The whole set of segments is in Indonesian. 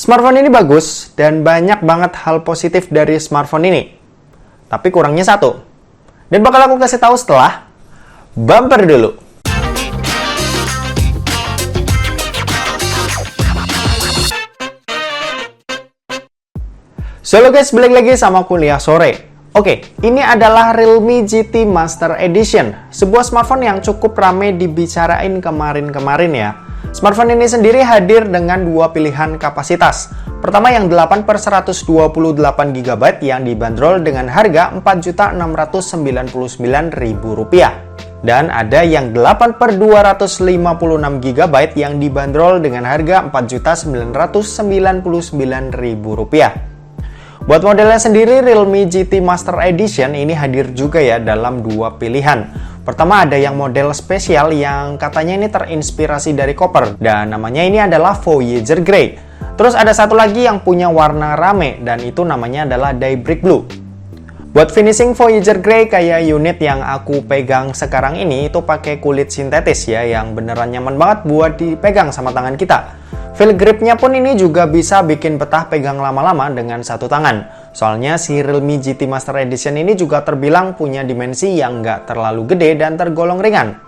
Smartphone ini bagus dan banyak banget hal positif dari smartphone ini. Tapi kurangnya satu. Dan bakal aku kasih tahu setelah bumper dulu. So halo guys, balik lagi sama Kuliah Sore. Oke, ini adalah Realme GT Master Edition, sebuah smartphone yang cukup ramai dibicarain kemarin-kemarin ya. Smartphone ini sendiri hadir dengan dua pilihan kapasitas. Pertama yang 8/128GB yang dibanderol dengan harga Rp4.699.000. Dan ada yang 8/256GB yang dibanderol dengan harga Rp4.999.000. Buat modelnya sendiri, Realme GT Master Edition ini hadir juga ya dalam dua pilihan. Pertama ada yang model spesial yang katanya ini terinspirasi dari koper dan namanya ini adalah Voyager Grey. Terus ada satu lagi yang punya warna rame dan itu namanya adalah Daybreak Blue. Buat finishing Voyager Grey kayak unit yang aku pegang sekarang ini itu pakai kulit sintetis ya yang beneran nyaman banget buat dipegang sama tangan kita. Feel gripnya pun ini juga bisa bikin betah pegang lama-lama dengan satu tangan. Soalnya si Realme GT Master Edition ini juga terbilang punya dimensi yang nggak terlalu gede dan tergolong ringan.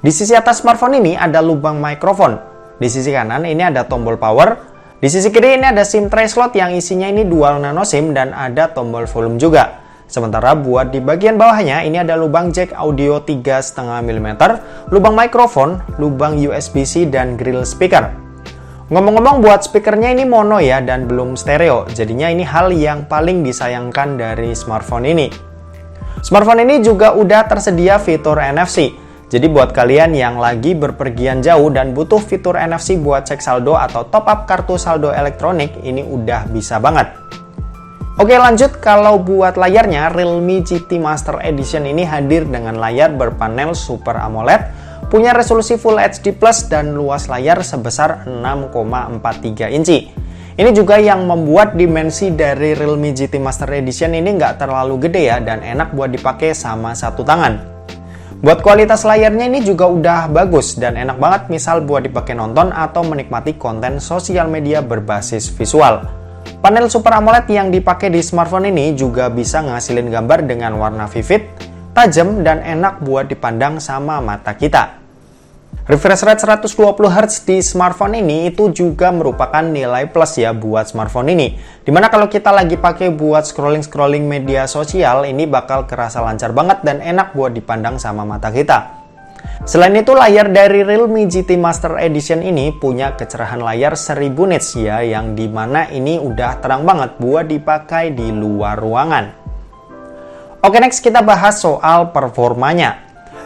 Di sisi atas smartphone ini ada lubang mikrofon. Di sisi kanan ini ada tombol power. Di sisi kiri ini ada SIM tray slot yang isinya ini dual nano SIM dan ada tombol volume juga. Sementara buat di bagian bawahnya ini ada lubang jack audio 3,5 mm, lubang mikrofon, lubang USB-C dan grill speaker. Ngomong-ngomong buat speakernya ini mono ya dan belum stereo, jadinya ini hal yang paling disayangkan dari smartphone ini. Smartphone ini juga udah tersedia fitur NFC, jadi buat kalian yang lagi berpergian jauh dan butuh fitur NFC buat cek saldo atau top up kartu saldo elektronik, ini udah bisa banget. Oke lanjut, kalau buat layarnya, Realme GT Master Edition ini hadir dengan layar berpanel Super AMOLED, punya resolusi Full HD Plus dan luas layar sebesar 6,43 inci. Ini juga yang membuat dimensi dari Realme GT Master Edition ini nggak terlalu gede ya dan enak buat dipakai sama satu tangan. Buat kualitas layarnya ini juga udah bagus dan enak banget misal buat dipakai nonton atau menikmati konten sosial media berbasis visual. Panel Super AMOLED yang dipakai di smartphone ini juga bisa ngasilin gambar dengan warna vivid, tajam dan enak buat dipandang sama mata kita. Refresh rate 120Hz di smartphone ini itu juga merupakan nilai plus ya buat smartphone ini. Dimana kalau kita lagi pakai buat scrolling media sosial ini bakal kerasa lancar banget dan enak buat dipandang sama mata kita. Selain itu layar dari Realme GT Master Edition ini punya kecerahan layar 1000 nits ya yang dimana ini udah terang banget buat dipakai di luar ruangan. Oke next kita bahas soal performanya.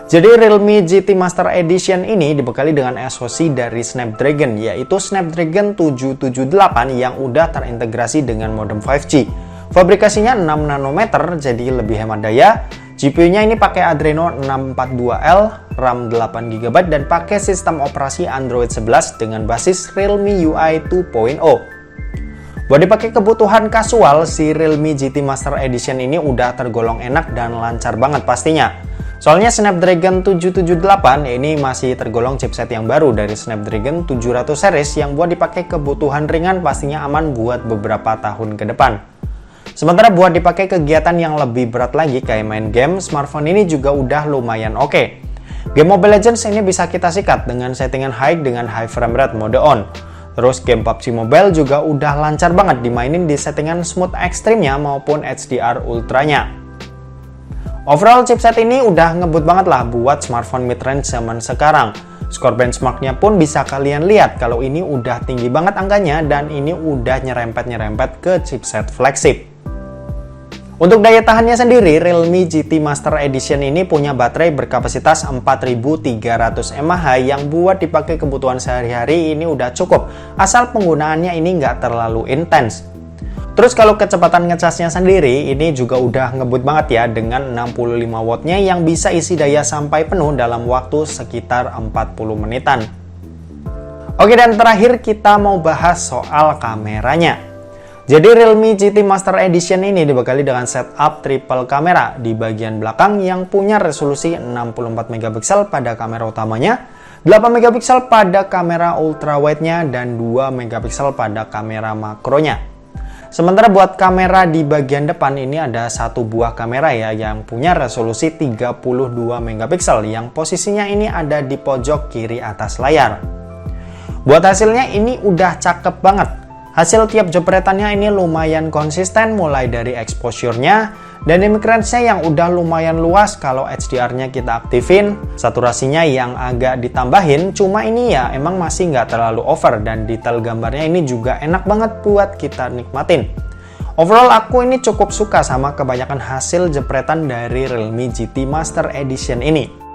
Jadi Realme GT Master Edition ini dibekali dengan SoC dari Snapdragon yaitu Snapdragon 778 yang udah terintegrasi dengan modem 5G. Fabrikasinya 6 nanometer jadi lebih hemat daya. GPU-nya ini pakai Adreno 642L, RAM 8GB dan pakai sistem operasi Android 11 dengan basis Realme UI 2.0. Buat dipakai kebutuhan kasual, si Realme GT Master Edition ini udah tergolong enak dan lancar banget pastinya. Soalnya Snapdragon 778 ini masih tergolong chipset yang baru dari Snapdragon 700 series yang buat dipakai kebutuhan ringan pastinya aman buat beberapa tahun ke depan. Sementara buat dipakai kegiatan yang lebih berat lagi kayak main game, smartphone ini juga udah lumayan oke. Game Mobile Legends ini bisa kita sikat dengan settingan high dengan high frame rate mode on. Terus game PUBG Mobile juga udah lancar banget dimainin di settingan smooth ekstrimnya maupun HDR ultranya. Overall chipset ini udah ngebut banget lah buat smartphone mid-range zaman sekarang. Skor benchmarknya pun bisa kalian lihat kalau ini udah tinggi banget angkanya dan ini udah nyerempet-nyerempet ke chipset flagship. Untuk daya tahannya sendiri, Realme GT Master Edition ini punya baterai berkapasitas 4300 mAh yang buat dipakai kebutuhan sehari-hari ini udah cukup, asal penggunaannya ini nggak terlalu intens. Terus kalau kecepatan ngecasnya sendiri, ini juga udah ngebut banget ya dengan 65 wattnya yang bisa isi daya sampai penuh dalam waktu sekitar 40 menitan. Oke dan terakhir kita mau bahas soal kameranya. Jadi Realme GT Master Edition ini dibekali dengan setup triple kamera di bagian belakang yang punya resolusi 64 MP pada kamera utamanya 8 megapiksel pada kamera ultrawide-nya dan 2 megapiksel pada kamera makronya. Sementara buat kamera di bagian depan ini ada satu buah kamera ya yang punya resolusi 32 megapiksel yang posisinya ini ada di pojok kiri atas layar. Buat hasilnya ini udah cakep banget. Hasil tiap jepretannya ini lumayan konsisten mulai dari exposure-nya dan image range-nya yang udah lumayan luas kalau HDR-nya kita aktifin. Saturasinya yang agak ditambahin, cuma ini ya emang masih nggak terlalu over dan detail gambarnya ini juga enak banget buat kita nikmatin. Overall aku ini cukup suka sama kebanyakan hasil jepretan dari Realme GT Master Edition ini.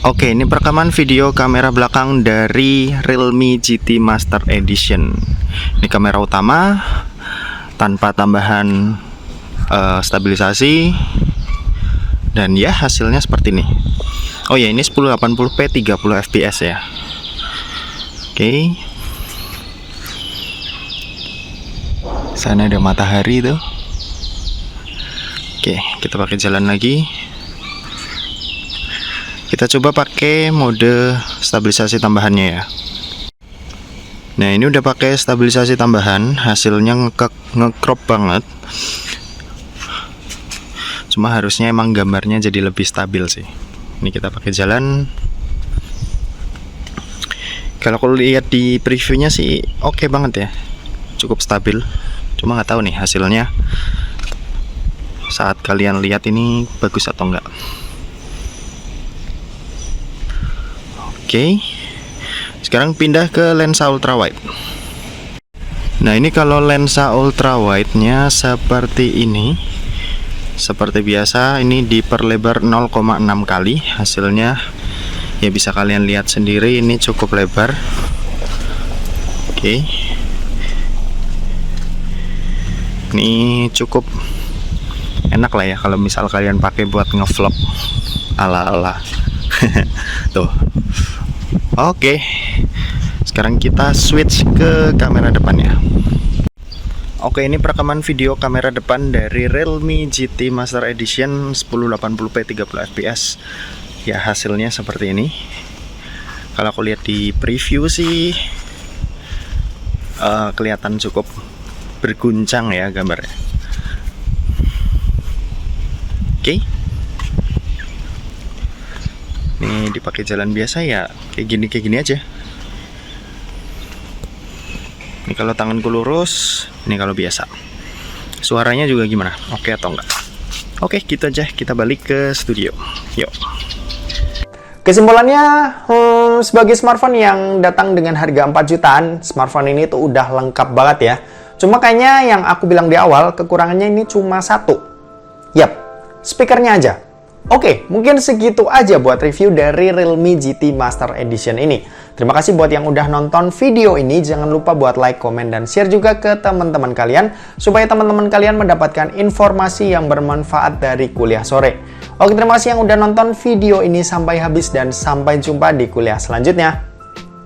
Oke, ini perekaman video kamera belakang dari Realme GT Master Edition. Ini kamera utama tanpa tambahan stabilisasi, dan ya hasilnya seperti ini. Oh ya, ini 1080p 30 fps ya. Oke, sana ada matahari tuh. Oke, kita pakai jalan lagi. Kita coba pakai mode stabilisasi tambahannya ya. Nah, ini udah pakai stabilisasi tambahan, hasilnya nge-crop banget. Cuma harusnya emang gambarnya jadi lebih stabil sih. Ini kita pakai jalan. Kalau aku lihat di previewnya sih oke banget ya, cukup stabil. Cuma nggak tahu nih hasilnya saat kalian lihat ini bagus atau enggak. Oke, sekarang pindah ke lensa ultrawide. Nah, ini kalau lensa ultrawide-nya seperti ini. Seperti biasa, ini diperlebar 0,6 kali. Hasilnya ya bisa kalian lihat sendiri, ini cukup lebar. Oke, ini cukup enak lah ya kalau misal kalian pakai buat ngevlog ala-ala. Tuh. Oke, sekarang kita switch ke kamera depannya. Oke, ini perekaman video kamera depan dari Realme GT Master Edition 1080p 30 fps. Ya, hasilnya seperti ini. Kalau aku lihat di preview sih kelihatan cukup berguncang ya gambarnya. Oke. Ini dipakai jalan biasa ya, kayak gini aja. Ini kalau tanganku lurus, ini kalau biasa. Suaranya juga gimana? Oke atau enggak? Oke, gitu aja. Kita balik ke studio. Yuk. Kesimpulannya, sebagai smartphone yang datang dengan harga 4 jutaan, smartphone ini tuh udah lengkap banget ya. Cuma kayaknya yang aku bilang di awal, kekurangannya ini cuma satu. Yap, speakernya aja. Oke, mungkin segitu aja buat review dari Realme GT Master Edition ini. Terima kasih buat yang udah nonton video ini. Jangan lupa buat like, komen, dan share juga ke teman-teman kalian, supaya teman-teman kalian mendapatkan informasi yang bermanfaat dari kuliah sore. Oke, terima kasih yang udah nonton video ini sampai habis dan sampai jumpa di kuliah selanjutnya.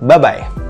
Bye-bye.